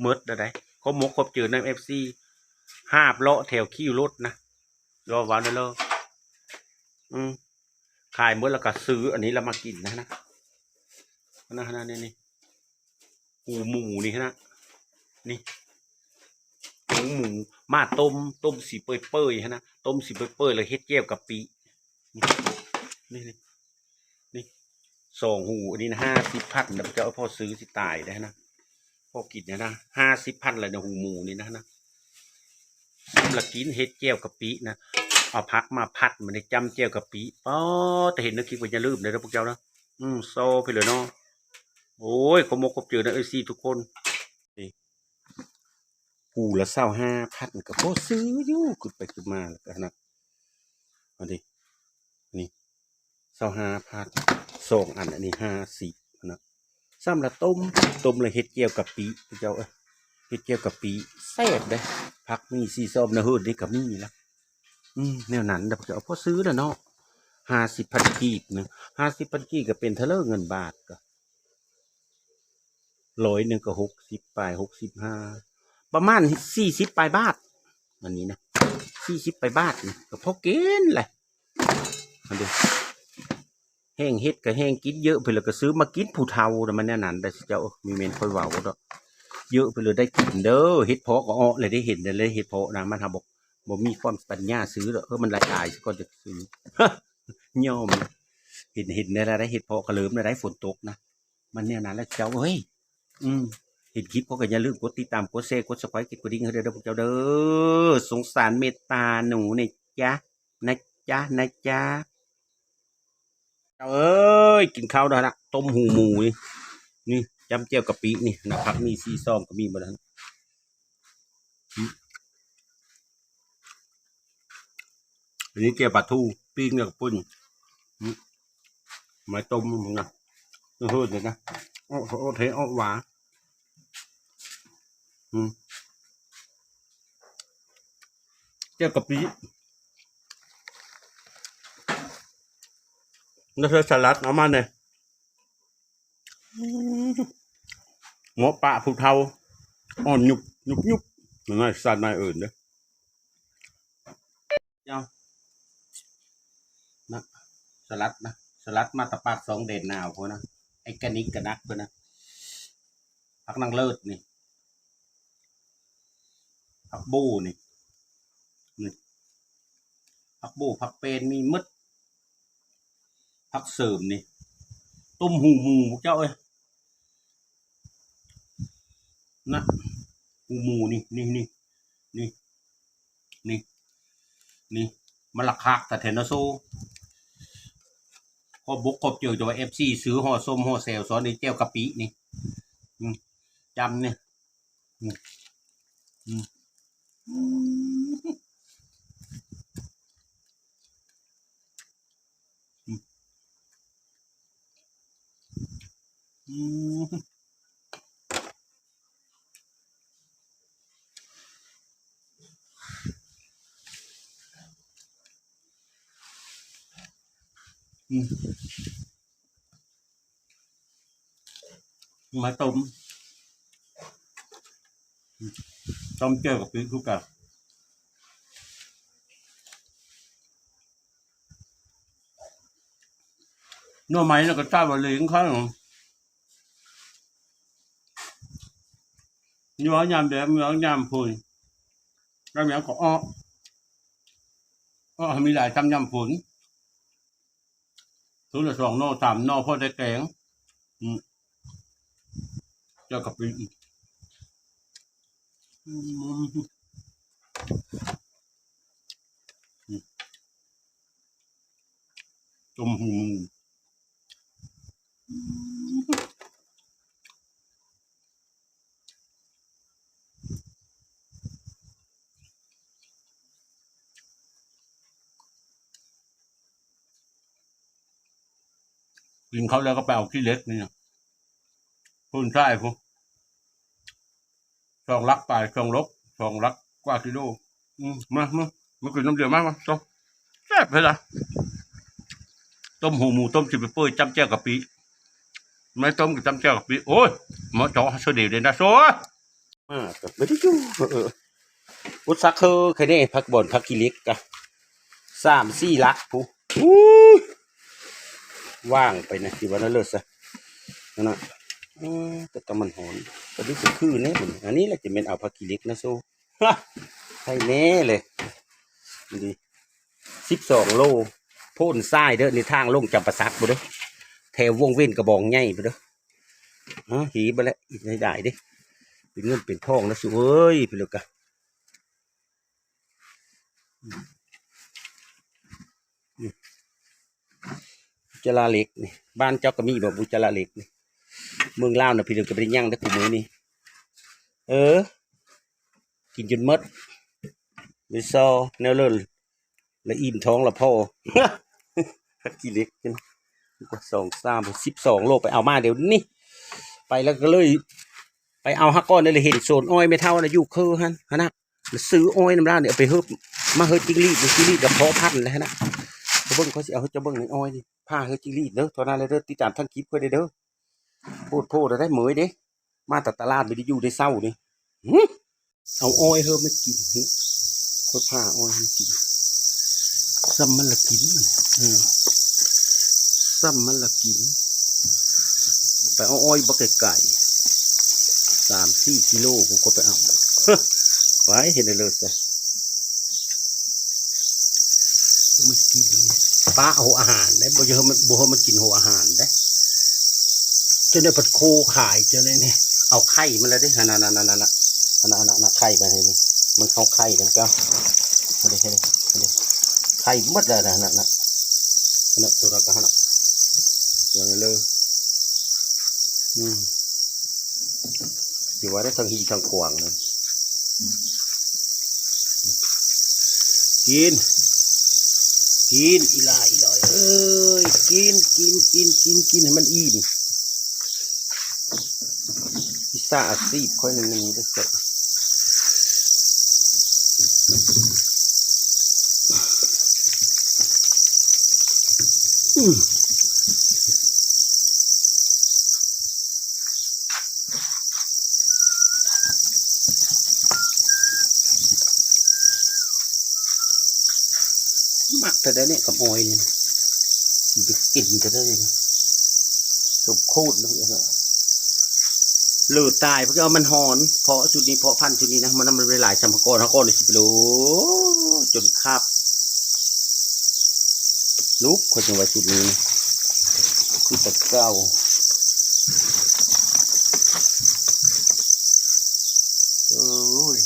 เมิดได้ครบมกครบเจอในFC ห้าบเลาะแถวคิวรถนะรอวันได้เลยขายเมื่อแล้วก็ซื้ออันนี้เรามากินนะนี่หูหมูนี่นะนี่หูหมูมาต้มสีเปื่อยๆนะต้มสีเปื่อยๆเลยเฮ็ดเจียวกะปินี่2 หูอันนี้นะ50,000เดี๋ยวจะเอาพ่อซื้อสิตายได้นะพ่อกินนะ50,000เลยนะหูหมูนี่นะสำหรับกินเฮ็ดเจียวกะปินะเอาพักมาพัดมันได้จำเจียวกะปิป้อแต่เห็นนึกคิดว่าจะลืมเลยนะพวกเจ้านะโซ่ไปเลยเนาะโอ้ยขโมกขบเจอนะซีทุกคนหูละ25,000กับพ่อซื้ออยู่ขึ้นไปขึ้นมาแล้วกันนะเอาดินี่25,000 2 อันอันนี้50นะซ้ำละต้มเลยเฮ็ดเจียวกะปิพวกเจ้าเฮ็ดเจียวกะปิแซ่บเลยพักมีซีซ้อมนะเฮือนี่กับมีละแนวนั้นเดี๋ยวเอาพ่อซื้อแล้วเนาะ50,000 กีบนะ50,000 กีบก็เป็นเท่าเงินบาทก็100ก็60ไป65ประมาณ40ไปบาทอันนี้นะ40ไปบาทก็พอเกณฑ์แหละมาดูแห้งเฮ็ดก็แห้งกินเยอะไปเลยก็ซื้อมากินผู้เฒ่าแต่มันแน่นอนแต่เจ้ามีเมนค่อยเว้าดอกเยอะไปเลยได้กินเด้อเฮ็ดเพาะก็อ้อเลยได้เห็นเลยเฮ็ดเพาะนะมันทำบอกบ่มีความปัญญาซื้อหรอกมันละลายก่อนจะซื้อย่อมเห็นในอะไรเห็ดเพาะกระเลิมในไรฝนตกนะมันเนี่ยนะแล้วเจ้าเฮ้ยเห็นคลิปก็อย่าลืมกดติดตามกดแชร์กดซับสไครต์กดกระดิ่งให้เด้อพวกเจ้าเด้อสงสารเมตตาหนูนะจ๊ะเจ้าเอ้ยกินข้าวได้ละต้มหูหมูนี่จำเจียวกะปินี่นะครับมีซีซองก็มีหมดแล้วอันนี้เจียวปลาทูปิ้งกับปุ้นไม้ต้มมึงนะเฮ้ยเดี๋ยวนะโอ้เทอ้อหวานเจียวกะปิแล้วเธอสลัดเอามาเนี่ยหมอปะผู้เฒ่าอ่อนยุบยังไงสัตว์นายอื่นเด้อเจ้านะสลัดมาตะปาก2 เด่นหนาวพอนะไอ้กระนิกกระนักพอนะพักนั่งเลิศนี่พักบูนี่พักบูพักเป็นมีมดพักเสริมนี่ต้มหูหมูเจ้าเอ้ยนะหูหมูนี่มันราคาแต่เทนโซก็บุกครบเจอจะว่าFC ซื้อห่อส้มห่อแซวซ้อนในเจ้ากะปินี่จำเนี่ยมาต้มเจียวกับพริกทุกอย่างนัวไหมแล้วก็จ้าบะเลียงเขาย้อนยามแดดย้อนยามฝนแล้วอย่างก็มีหลายทำยำฝนทุละ2 นอ 3 นอพอได้แกงเจ้ากับพริกต้มหูกินเขาแล้วก็ไปเอาขี้เล็กนี่นะพุ่นใช่พุ่น2 ลักไป2 ลบ2 ลักกว่ากิโลมากินน้ำเดือดมาต้มแซ่บเลยล่ะต้มหูหมูต้มจิบเปื่อยจำแจ่วกะปิไม่ต้มกับจำแจ่วกะปิโอ้ยหมอจ่อเสด็จเลยนะโซ่ กับไม่ได้อยู่พุทธซักเคอใครเนี่ยพักบ่อนพักกิเล็กกะ3-4 ลักผู้ว่างไปนะที่วันนั้นเลิศซะนั่นน่ะแต่ตะมันหอนแต่นี่คือเนี่ยอันนี้แหละจะเป็นเอาพักกิเล็กนะโซ่ใช่แน่เลยดี12 โลพ่นทรายเด้อในทางลงจำปาสักบ่เด้อแถววงเว้นกระบองใหญ่บ่เด้อหีไปแล้วอีกไม่ได้ดิเป็นเงินเป็นทองนะสุเอ้ยไปเลยกะบุจลาเหล็กนี่บ้านเจ้าก็มีแบบบุจลาเหล็กนี่เมืองลาวน่ะพี่เด็กก็ไปย่างได้กูมือนี่กินจนมดวิซอแนวเลิศแล้วอิ่มท้องละพ่อกี่เล็กกันกว่า12 โลไปเอามาเดี๋ยวนี้ไปแล้วก็เลยไปเอาฮักก้อนนี่เลยเห็นโซนอ้อยไม่เท่านะอยู่คือฮะนะซื้ออ้อยน้ำร้านเนี่ยไปเฮิบมาเฮิบจิงรีดจิงรีดกับเพาะพันธุ์เลยนะจะเบิ้งเขาจะเอาจะเบิ้งในอ้อยดิผ้าเฮิบจิงรีดเด้อตอนนั้นเลยเด้อติดตามทั้งคลิปเพื่อเด้อพูดได้เหมยเด้มาแต่ตลาดไม่ได้อยู่ได้เศร้านี่เอาอ้อยเฮิบมากินคนผ้าอ้อยมันกินซ้ำมันละกินซ้ำมันละกินไปเอาอ้อยบักไก่3-4 กิโลผมก็ไปเอาไปเห็นเลยสิมันกินป้าเอาอาหารได้บ่เยอะมันบ่มันกินหัวอาหารได้จนได้ปัดโคขายจนได้เนี่ยเอาไข่มันแล้วได้ขนาดนั้นไข่ไปเลยมันเข้าไข่กันก็ไข่หมดเลยนะตัวละก็ขนาดตัวนี้เลยอยู่ว่าได้ทั้งหีทั้งขวางเลยกินอีหลายเอ้ยกินให้มันอิ่มพิซซ่าอาซีพค่อยหนึ่งนี้ได้เสร็จมักแต่ได้เนี่ยกับออยเนี่ยไปกินจะได้เนี่ยสุกโคตรแล้วเนี่ยหลุดตายเพราะเอามันหอนเพราะชุดนี้เพราะพันชุดนี้นะมันหลายสัมภาระเลยสิไปรู้จนคาบลุกคนจังหวะชุดนี้คือตะเก้าโอ้ย